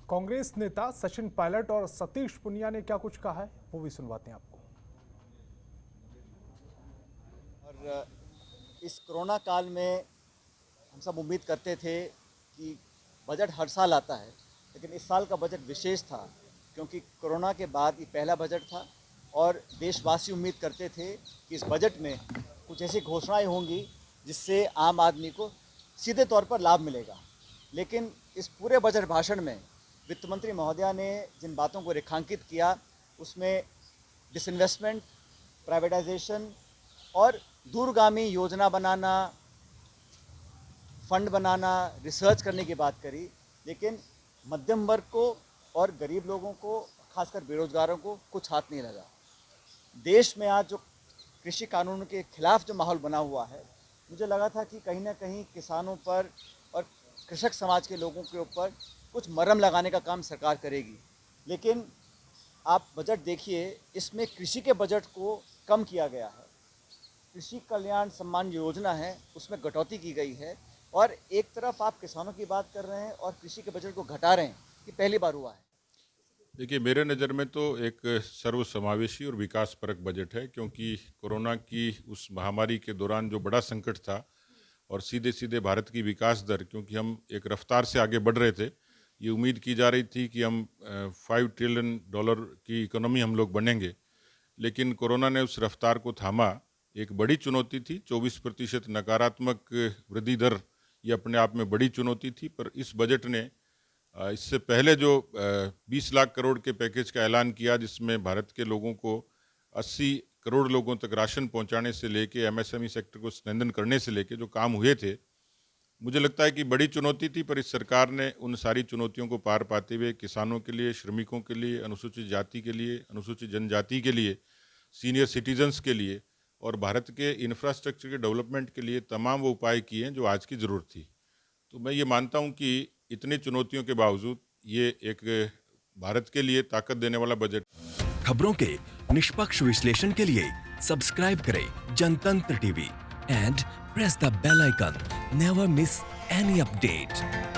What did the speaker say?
कांग्रेस नेता सचिन पायलट और सतीश पुनिया ने क्या कुछ कहा है वो भी सुनवाते हैं आपको। और इस कोरोना काल में हम सब उम्मीद करते थे कि बजट हर साल आता है, लेकिन इस साल का बजट विशेष था क्योंकि कोरोना के बाद ये पहला बजट था और देशवासी उम्मीद करते थे कि इस बजट में कुछ ऐसी घोषणाएं होंगी जिससे आम आदमी को सीधे तौर पर लाभ मिलेगा। लेकिन इस पूरे बजट भाषण में वित्त मंत्री महोदया ने जिन बातों को रेखांकित किया उसमें डिसइन्वेस्टमेंट, प्राइवेटाइजेशन और दूरगामी योजना बनाना, फंड बनाना, रिसर्च करने की बात करी, लेकिन मध्यम वर्ग को और गरीब लोगों को, खासकर बेरोजगारों को कुछ हाथ नहीं लगा। देश में आज जो कृषि कानून के खिलाफ जो माहौल बना हुआ है, मुझे लगा था कि कहीं ना कहीं किसानों पर और कृषक समाज के लोगों के ऊपर कुछ मरहम लगाने का काम सरकार करेगी। लेकिन आप बजट देखिए, इसमें कृषि के बजट को कम किया गया है। कृषि कल्याण सम्मान योजना है उसमें कटौती की गई है और एक तरफ आप किसानों की बात कर रहे हैं और कृषि के बजट को घटा रहे हैं। ये पहली बार हुआ है। देखिए, मेरे नज़र में तो एक सर्वसमावेशी और विकासपरक बजट है, क्योंकि कोरोना की उस महामारी के दौरान जो बड़ा संकट था और सीधे सीधे भारत की विकास दर, क्योंकि हम एक रफ्तार से आगे बढ़ रहे थे, ये उम्मीद की जा रही थी कि हम $5 ट्रिलियन की इकोनॉमी हम लोग बनेंगे, लेकिन कोरोना ने उस रफ्तार को थामा। एक बड़ी चुनौती थी, 24% नकारात्मक वृद्धि दर, ये अपने आप में बड़ी चुनौती थी। पर इस बजट ने इससे पहले जो 20 लाख करोड़ के पैकेज का ऐलान किया, जिसमें भारत के लोगों को 80 करोड़ लोगों तक राशन पहुंचाने से लेके एमएसएमई सेक्टर को स्ट्रेंथन करने से लेके जो काम हुए थे, मुझे लगता है कि बड़ी चुनौती थी। पर इस सरकार ने उन सारी चुनौतियों को पार पाते हुए किसानों के लिए, श्रमिकों के लिए, अनुसूचित जाति के लिए, अनुसूचित जनजाति के लिए, सीनियर सिटीजन्स के लिए और भारत के इंफ्रास्ट्रक्चर के डेवलपमेंट के लिए तमाम वो उपाय किए हैं जो आज की ज़रूरत थी। तो मैं ये मानता हूँ कि इतनी चुनौतियों के बावजूद ये एक भारत के लिए ताकत देने वाला बजट। खबरों के निष्पक्ष विश्लेषण के लिए सब्सक्राइब करें Jantantra TV and press the bell icon. Never miss any update.